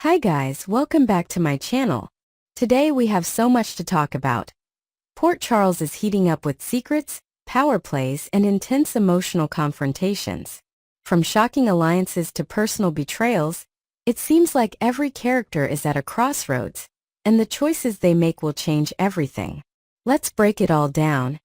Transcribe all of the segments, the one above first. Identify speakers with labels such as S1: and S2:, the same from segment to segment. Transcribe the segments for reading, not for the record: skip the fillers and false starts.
S1: Hi guys, welcome back to my channel. Today we have so much to talk about. Port Charles is heating up with secrets, power plays, and intense emotional confrontations. From shocking alliances to personal betrayals, it seems like every character is at a crossroads, and the choices they make will change everything. Let's break it all down,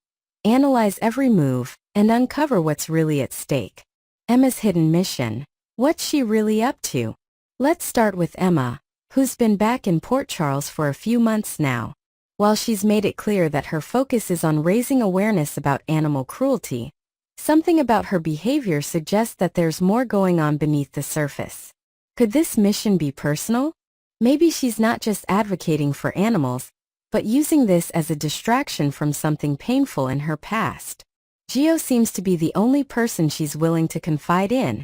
S1: analyze every move, and uncover what's really at stake. Emma's hidden mission. What's she really up to? Let's start with Emma, who's been back in Port Charles for a few months now. While she's made it clear that her focus is on raising awareness about animal cruelty, something about her behavior suggests that there's more going on beneath the surface. Could this mission be personal? Maybe she's not just advocating for animals, but using this as a distraction from something painful in her past. Gio seems to be the only person she's willing to confide in,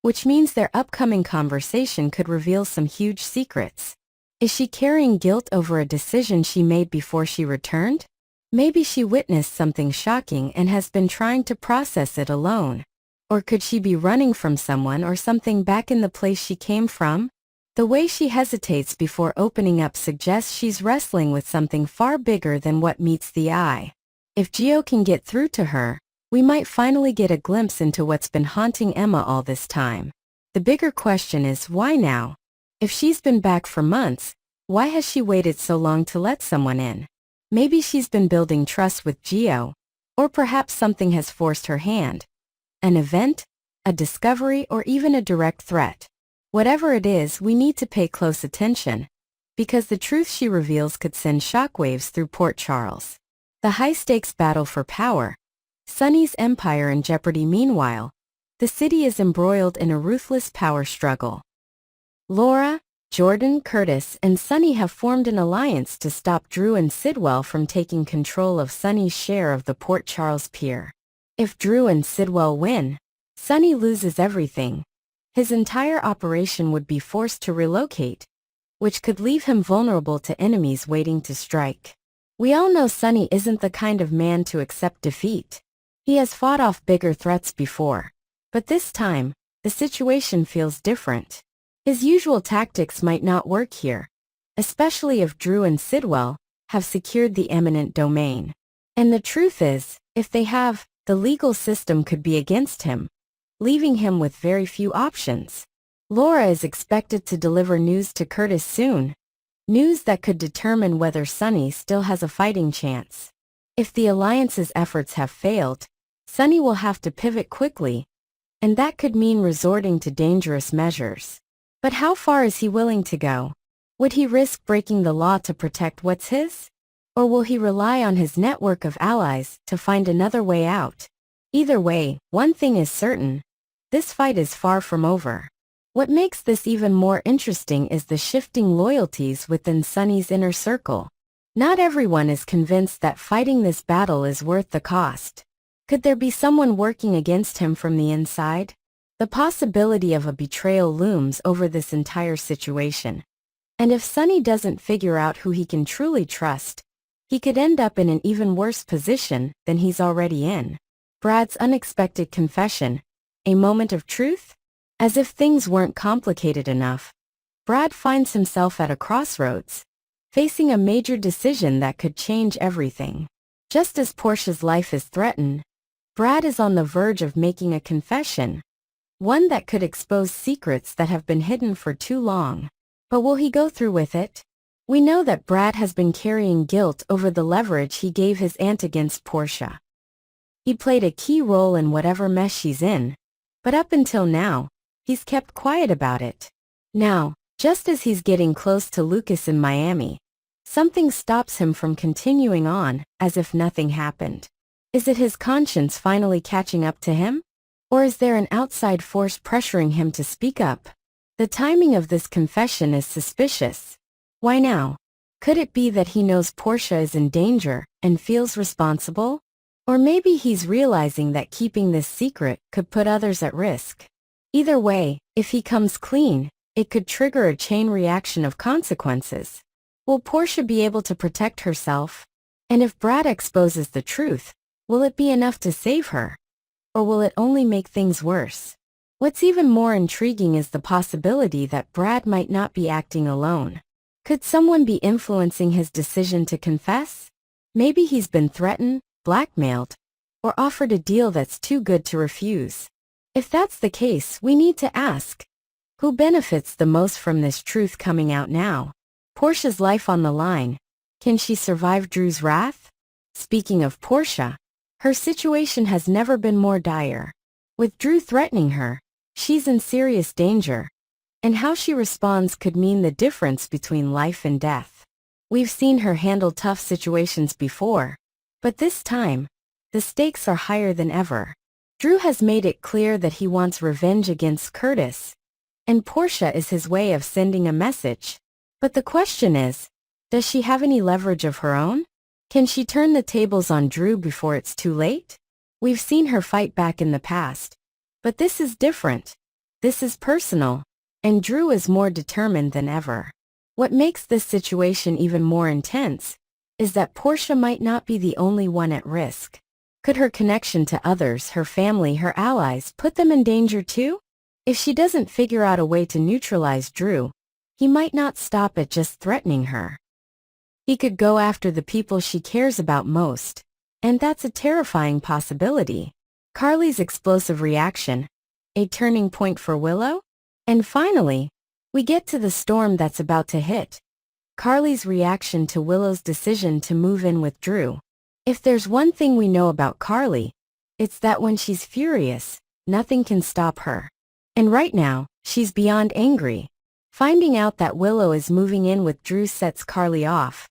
S1: which means their upcoming conversation could reveal some huge secrets. Is she carrying guilt over a decision she made before she returned? Maybe she witnessed something shocking and has been trying to process it alone. Or could she be running from someone or something back in the place she came from? The way she hesitates before opening up suggests she's wrestling with something far bigger than what meets the eye. If Gio can get through to her, we might finally get a glimpse into what's been haunting Emma all this time. The bigger question is, why now? If she's been back for months, why has she waited so long to let someone in? Maybe she's been building trust with Gio, or perhaps something has forced her hand. An event, a discovery, or even a direct threat. Whatever it is, we need to pay close attention, because the truth she reveals could send shockwaves through Port Charles. The high-stakes battle for power. Sunny's empire in jeopardy. Meanwhile, the city is embroiled in a ruthless power struggle. Laura, Jordan, Curtis, and Sunny have formed an alliance to stop Drew and Sidwell from taking control of Sunny's share of the Port Charles pier. If Drew and Sidwell win, Sunny loses everything. His entire operation would be forced to relocate, which could leave him vulnerable to enemies waiting to strike. We all know Sunny isn't the kind of man to accept defeat. He has fought off bigger threats before, but this time, the situation feels different. His usual tactics might not work here, especially if Drew and Sidwell have secured the eminent domain. And the truth is, if they have, the legal system could be against him, leaving him with very few options. Laura is expected to deliver news to Curtis soon, news that could determine whether Sunny still has a fighting chance. If the alliance's efforts have failed, Sunny will have to pivot quickly, and that could mean resorting to dangerous measures. But how far is he willing to go? Would he risk breaking the law to protect what's his? Or will he rely on his network of allies to find another way out? Either way, one thing is certain: this fight is far from over. What makes this even more interesting is the shifting loyalties within Sunny's inner circle. Not everyone is convinced that fighting this battle is worth the cost. Could there be someone working against him from the inside? The possibility of a betrayal looms over this entire situation. And if Sunny doesn't figure out who he can truly trust, he could end up in an even worse position than he's already in. Brad's unexpected confession. A moment of truth? As if things weren't complicated enough, Brad finds himself at a crossroads, facing a major decision that could change everything. Just as Portia's life is threatened, Brad is on the verge of making a confession, one that could expose secrets that have been hidden for too long. But will he go through with it? We know that Brad has been carrying guilt over the leverage he gave his aunt against Portia. He played a key role in whatever mess she's in, but up until now, he's kept quiet about it. Now, just as he's getting close to Lucas in Miami, something stops him from continuing on as if nothing happened. Is it his conscience finally catching up to him? Or is there an outside force pressuring him to speak up? The timing of this confession is suspicious. Why now? Could it be that he knows Portia is in danger and feels responsible? Or maybe he's realizing that keeping this secret could put others at risk. Either way, if he comes clean, it could trigger a chain reaction of consequences. Will Portia be able to protect herself? And if Brad exposes the truth, will it be enough to save her? Or will it only make things worse? What's even more intriguing is the possibility that Brad might not be acting alone. Could someone be influencing his decision to confess? Maybe he's been threatened, blackmailed, or offered a deal that's too good to refuse. If that's the case, we need to ask, who benefits the most from this truth coming out now? Portia's life on the line. Can she survive Drew's wrath? Speaking of Portia, her situation has never been more dire. With Drew threatening her, she's in serious danger, and how she responds could mean the difference between life and death. We've seen her handle tough situations before, but this time, the stakes are higher than ever. Drew has made it clear that he wants revenge against Curtis, and Portia is his way of sending a message. But the question is, does she have any leverage of her own? Can she turn the tables on Drew before it's too late? We've seen her fight back in the past, but this is different. This is personal, and Drew is more determined than ever. What makes this situation even more intense is that Portia might not be the only one at risk. Could her connection to others, her family, her allies, put them in danger too? If she doesn't figure out a way to neutralize Drew, he might not stop at just threatening her. He could go after the people she cares about most, and that's a terrifying possibility. Carly's explosive reaction, a turning point for Willow? And finally, we get to the storm that's about to hit. Carly's reaction to Willow's decision to move in with Drew. If there's one thing we know about Carly, it's that when she's furious, nothing can stop her. And right now, she's beyond angry. Finding out that Willow is moving in with Drew sets Carly off,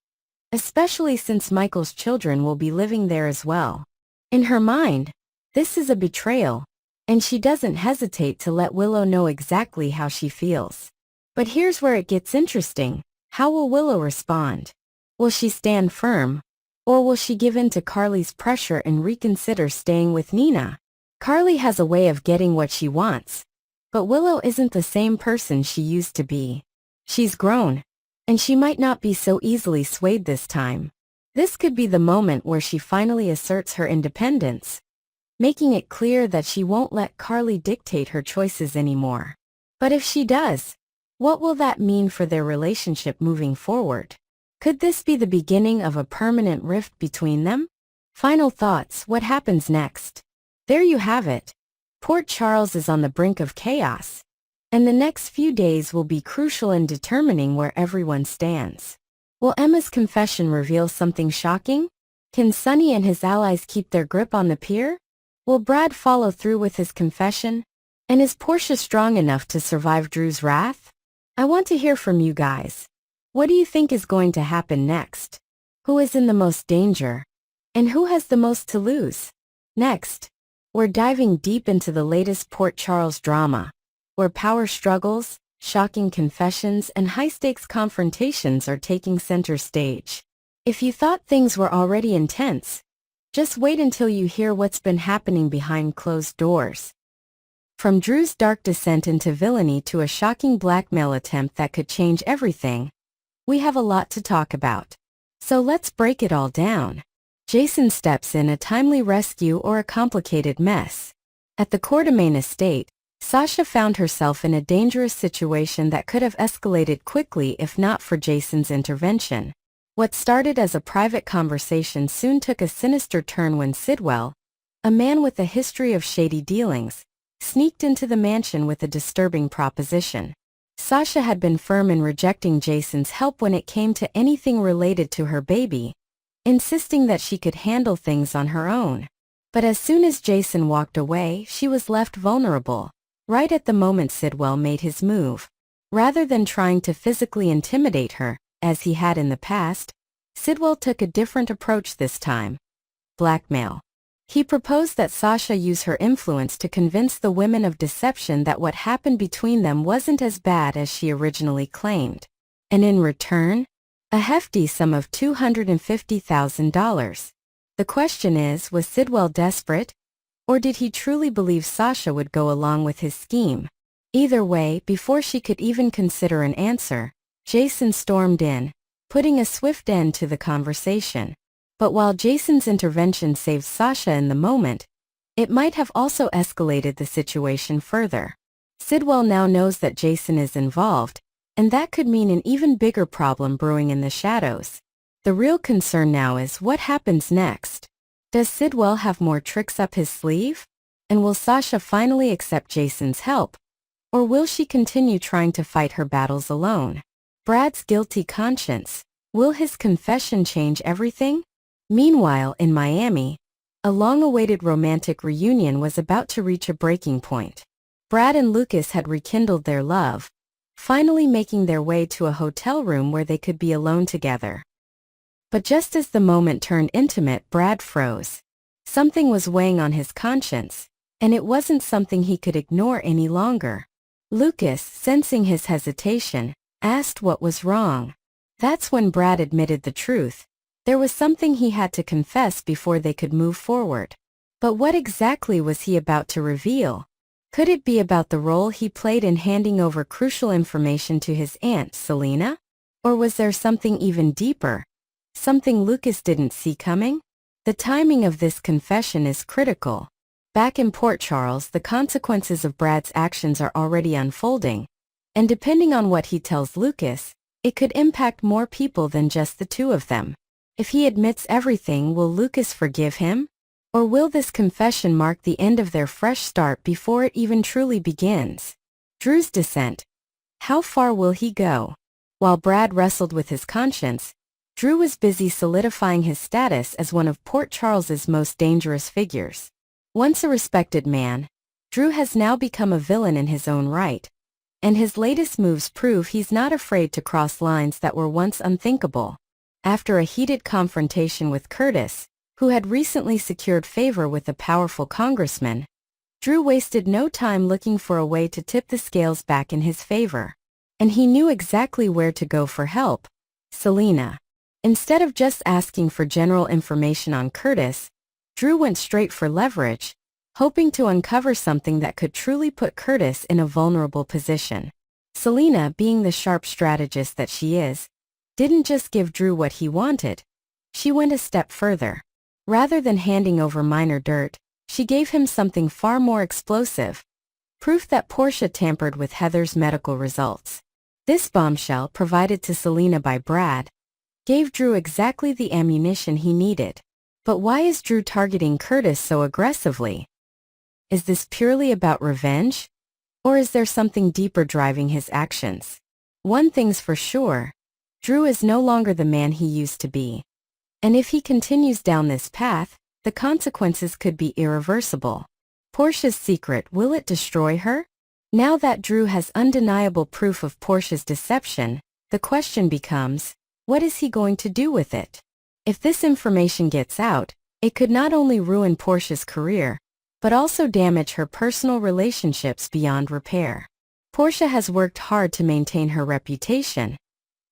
S1: especially since Michael's children will be living there as well. In her mind, this is a betrayal, and she doesn't hesitate to let Willow know exactly how she feels. But here's where it gets interesting. How will Willow respond? Will she stand firm, or will she give in to Carly's pressure and reconsider staying with Nina? Carly has a way of getting what she wants, but Willow isn't the same person she used to be. She's grown, and she might not be so easily swayed this time. This could be the moment where she finally asserts her independence, making it clear that she won't let Carly dictate her choices anymore. But if she does, what will that mean for their relationship moving forward? Could this be the beginning of a permanent rift between them? Final thoughts, what happens next? There you have it. Port Charles is on the brink of chaos, and the next few days will be crucial in determining where everyone stands. Will Emma's confession reveal something shocking? Can Sonny and his allies keep their grip on the pier? Will Brad follow through with his confession? And is Portia strong enough to survive Drew's wrath? I want to hear from you guys. What do you think is going to happen next? Who is in the most danger? And who has the most to lose? Next, we're diving deep into the latest Port Charles drama, where power struggles, shocking confessions, and high-stakes confrontations are taking center stage. If you thought things were already intense, just wait until you hear what's been happening behind closed doors. From Drew's dark descent into villainy to a shocking blackmail attempt that could change everything, we have a lot to talk about. So let's break it all down. Jason steps in, a timely rescue or a complicated mess. At the Quartermaine estate, Sasha found herself in a dangerous situation that could have escalated quickly if not for Jason's intervention. What started as a private conversation soon took a sinister turn when Sidwell, a man with a history of shady dealings, sneaked into the mansion with a disturbing proposition. Sasha had been firm in rejecting Jason's help when it came to anything related to her baby, insisting that she could handle things on her own. But as soon as Jason walked away, she was left vulnerable. Right at the moment Sidwell made his move. Rather than trying to physically intimidate her, as he had in the past, Sidwell took a different approach this time. Blackmail. He proposed that Sasha use her influence to convince the women of deception that what happened between them wasn't as bad as she originally claimed. And in return, a hefty sum of $250,000. The question is, was Sidwell desperate, or did he truly believe Sasha would go along with his scheme? Either way, before she could even consider an answer, Jason stormed in, putting a swift end to the conversation. But while Jason's intervention saved Sasha in the moment, it might have also escalated the situation further. Sidwell now knows that Jason is involved, and that could mean an even bigger problem brewing in the shadows. The real concern now is what happens next. Does Sidwell have more tricks up his sleeve? And will Sasha finally accept Jason's help? Or will she continue trying to fight her battles alone? Brad's guilty conscience. Will his confession change everything? Meanwhile, in Miami, a long-awaited romantic reunion was about to reach a breaking point. Brad and Lucas had rekindled their love, finally making their way to a hotel room where they could be alone together. But just as the moment turned intimate, Brad froze. Something was weighing on his conscience, and it wasn't something he could ignore any longer. Lucas, sensing his hesitation, asked what was wrong. That's when Brad admitted the truth. There was something he had to confess before they could move forward. But what exactly was he about to reveal? Could it be about the role he played in handing over crucial information to his aunt, Selena? Or was there something even deeper? Something Lucas didn't see coming? The timing of this confession is critical. Back in Port Charles, the consequences of Brad's actions are already unfolding, and depending on what he tells Lucas, it could impact more people than just the two of them. If he admits everything, will Lucas forgive him? Or will this confession mark the end of their fresh start before it even truly begins? Drew's descent. How far will he go? While Brad wrestled with his conscience, Drew was busy solidifying his status as one of Port Charles's most dangerous figures. Once a respected man, Drew has now become a villain in his own right, and his latest moves prove he's not afraid to cross lines that were once unthinkable. After a heated confrontation with Curtis, who had recently secured favor with a powerful congressman, Drew wasted no time looking for a way to tip the scales back in his favor. And he knew exactly where to go for help: Selena. Instead of just asking for general information on Curtis, Drew went straight for leverage, hoping to uncover something that could truly put Curtis in a vulnerable position. Selena, being the sharp strategist that she is, didn't just give Drew what he wanted. She went a step further. Rather than handing over minor dirt, she gave him something far more explosive: proof that Portia tampered with Heather's medical results. This bombshell, provided to Selena by Brad, gave Drew exactly the ammunition he needed. But why is Drew targeting Curtis so aggressively? Is this purely about revenge? Or is there something deeper driving his actions? One thing's for sure: Drew is no longer the man he used to be. And if he continues down this path, the consequences could be irreversible. Portia's secret, will it destroy her? Now that Drew has undeniable proof of Portia's deception, the question becomes, what is he going to do with it? If this information gets out, it could not only ruin Portia's career, but also damage her personal relationships beyond repair. Portia has worked hard to maintain her reputation,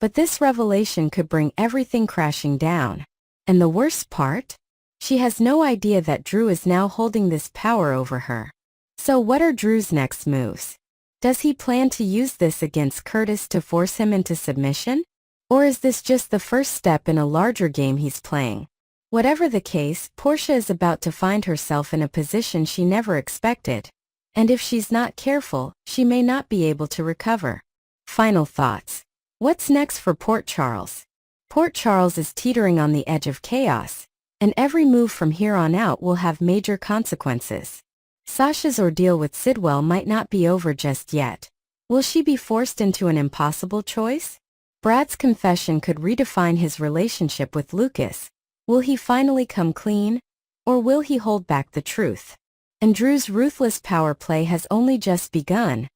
S1: but this revelation could bring everything crashing down. And the worst part? She has no idea that Drew is now holding this power over her. So what are Drew's next moves? Does he plan to use this against Curtis to force him into submission? Or is this just the first step in a larger game he's playing? Whatever the case, Portia is about to find herself in a position she never expected. And if she's not careful, she may not be able to recover. Final thoughts. What's next for Port Charles? Port Charles is teetering on the edge of chaos, and every move from here on out will have major consequences. Sasha's ordeal with Sidwell might not be over just yet. Will she be forced into an impossible choice? Brad's confession could redefine his relationship with Lucas. Will he finally come clean? Or will he hold back the truth? And Drew's ruthless power play has only just begun.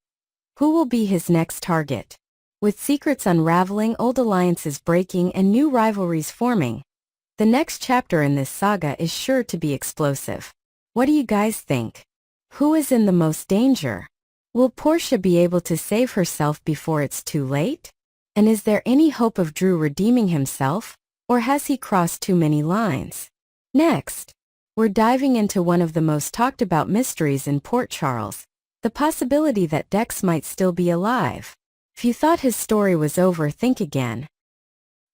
S1: Who will be his next target? With secrets unraveling, old alliances breaking, and new rivalries forming, the next chapter in this saga is sure to be explosive. What do you guys think? Who is in the most danger? Will Portia be able to save herself before it's too late? And is there any hope of Drew redeeming himself, or has he crossed too many lines? Next, we're diving into one of the most talked about mysteries in Port Charles, the possibility that Dex might still be alive. If you thought his story was over, think again.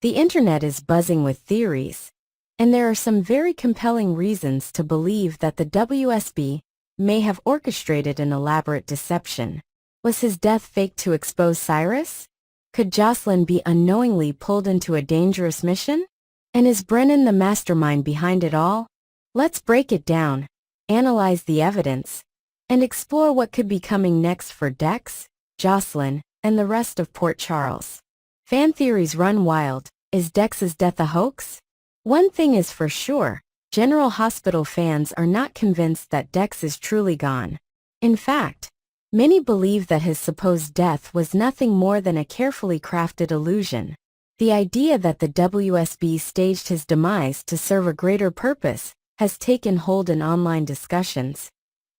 S1: The internet is buzzing with theories, and there are some very compelling reasons to believe that the WSB may have orchestrated an elaborate deception. Was his death faked to expose Cyrus? Could Jocelyn be unknowingly pulled into a dangerous mission? And is Brennan the mastermind behind it all? Let's break it down, analyze the evidence, and explore what could be coming next for Dex, Jocelyn, and the rest of Port Charles. Fan theories run wild. Is Dex's death a hoax? One thing is for sure, General Hospital fans are not convinced that Dex is truly gone. In fact, many believe that his supposed death was nothing more than a carefully crafted illusion. The idea that the WSB staged his demise to serve a greater purpose has taken hold in online discussions.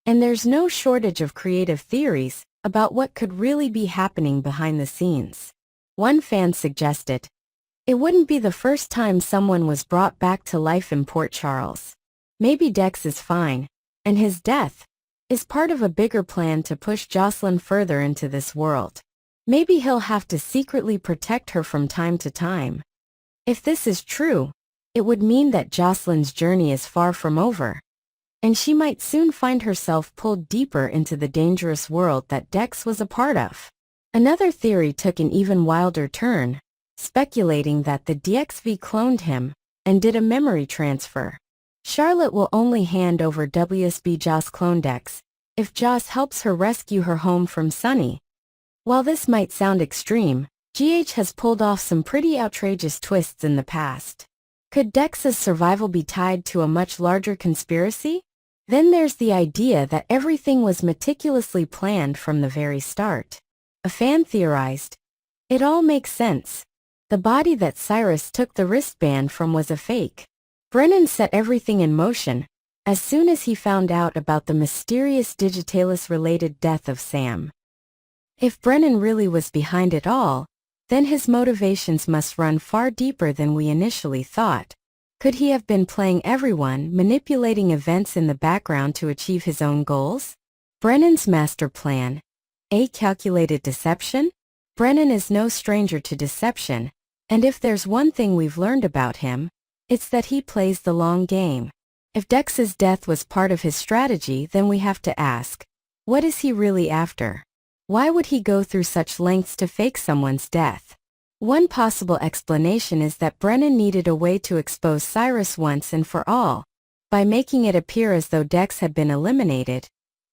S1: And there's no shortage of creative theories about what could really be happening behind the scenes. One fan suggested, it wouldn't be the first time someone was brought back to life in Port Charles. Maybe Dex is fine, and his death is part of a bigger plan to push Jocelyn further into this world. Maybe he'll have to secretly protect her from time to time. If this is true, it would mean that Jocelyn's journey is far from over, and she might soon find herself pulled deeper into the dangerous world that Dex was a part of. Another theory took an even wilder turn, speculating that the DXV cloned him and did a memory transfer. Charlotte will only hand over WSB Joss clone Dex if Joss helps her rescue her home from Sunny. While this might sound extreme, GH has pulled off some pretty outrageous twists in the past. Could Dex's survival be tied to a much larger conspiracy? Then there's the idea that everything was meticulously planned from the very start. A fan theorized, it all makes sense. The body that Cyrus took the wristband from was a fake. Brennan set everything in motion as soon as he found out about the mysterious Digitalis-related death of Sam. If Brennan really was behind it all, then his motivations must run far deeper than we initially thought. Could he have been playing everyone, manipulating events in the background to achieve his own goals? Brennan's master plan. A calculated deception? Brennan is no stranger to deception, and if there's one thing we've learned about him, it's that he plays the long game. If Dex's death was part of his strategy, then we have to ask, what is he really after? Why would he go through such lengths to fake someone's death? One possible explanation is that Brennan needed a way to expose Cyrus once and for all. By making it appear as though Dex had been eliminated,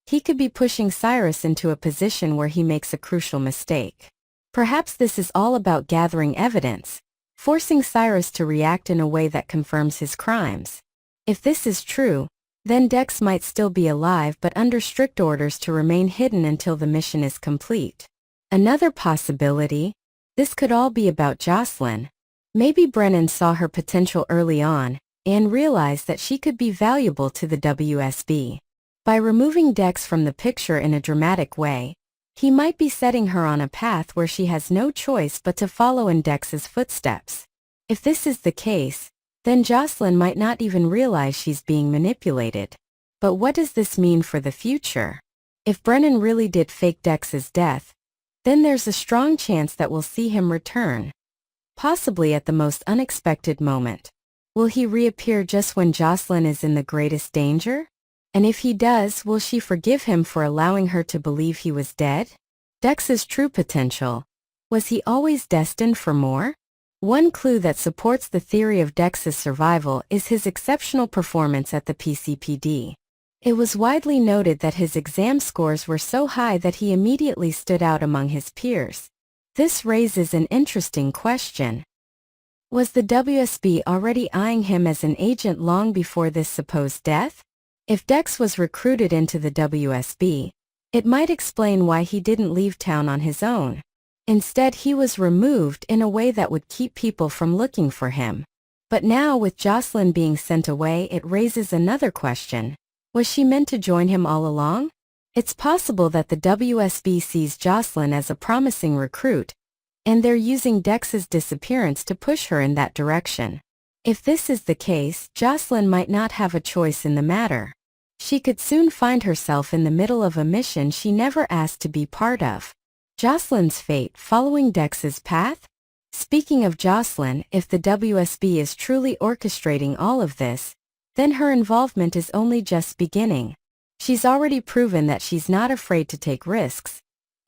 S1: he could be pushing Cyrus into a position where he makes a crucial mistake. Perhaps this is all about gathering evidence, forcing Cyrus to react in a way that confirms his crimes. If this is true, then Dex might still be alive but under strict orders to remain hidden until the mission is complete. Another possibility, this could all be about Jocelyn. Maybe Brennan saw her potential early on and realized that she could be valuable to the WSB. By removing Dex from the picture in a dramatic way, he might be setting her on a path where she has no choice but to follow in Dex's footsteps. If this is the case, then Jocelyn might not even realize she's being manipulated. But what does this mean for the future? If Brennan really did fake Dex's death, then there's a strong chance that we'll see him return, possibly at the most unexpected moment. Will he reappear just when Jocelyn is in the greatest danger? And if he does, will she forgive him for allowing her to believe he was dead? Dex's true potential. Was he always destined for more? One clue that supports the theory of Dex's survival is his exceptional performance at the PCPD. It was widely noted that his exam scores were so high that he immediately stood out among his peers. This raises an interesting question. Was the WSB already eyeing him as an agent long before this supposed death? If Dex was recruited into the WSB, it might explain why he didn't leave town on his own. Instead, he was removed in a way that would keep people from looking for him. But now, with Jocelyn being sent away, it raises another question. Was she meant to join him all along? It's possible that the WSB sees Jocelyn as a promising recruit, and they're using Dex's disappearance to push her in that direction. If this is the case, Jocelyn might not have a choice in the matter. She could soon find herself in the middle of a mission she never asked to be part of. Jocelyn's fate following Dex's path? Speaking of Jocelyn, if the WSB is truly orchestrating all of this, then her involvement is only just beginning. She's already proven that she's not afraid to take risks,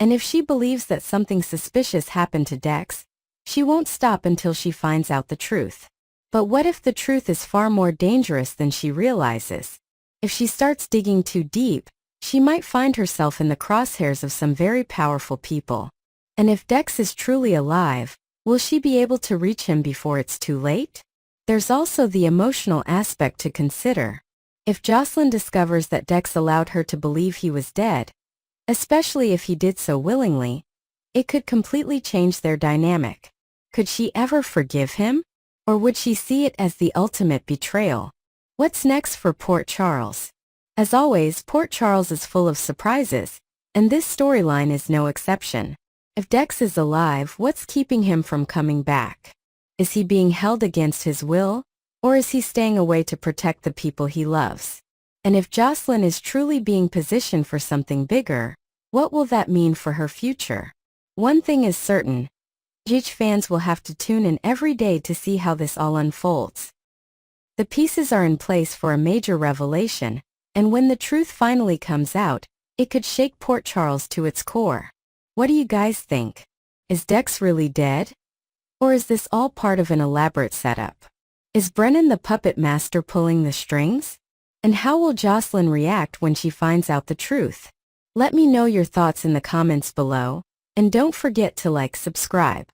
S1: And if she believes that something suspicious happened to Dex, she won't stop until she finds out the truth. But what if the truth is far more dangerous than she realizes? If she starts digging too deep, she might find herself in the crosshairs of some very powerful people. And if Dex is truly alive, will she be able to reach him before it's too late? There's also the emotional aspect to consider. If Jocelyn discovers that Dex allowed her to believe he was dead, especially if he did so willingly, it could completely change their dynamic. Could she ever forgive him? Or would she see it as the ultimate betrayal? What's next for Port Charles? As always, Port Charles is full of surprises, and this storyline is no exception. If Dex is alive, what's keeping him from coming back? Is he being held against his will, or is he staying away to protect the people he loves? And if Jocelyn is truly being positioned for something bigger, what will that mean for her future? One thing is certain. Each fans will have to tune in every day to see how this all unfolds. The pieces are in place for a major revelation, and when the truth finally comes out, it could shake Port Charles to its core. What do you guys think? Is Dex really dead? Or is this all part of an elaborate setup? Is Brennan the puppet master pulling the strings? And how will Jocelyn react when she finds out the truth? Let me know your thoughts in the comments below, and don't forget to subscribe.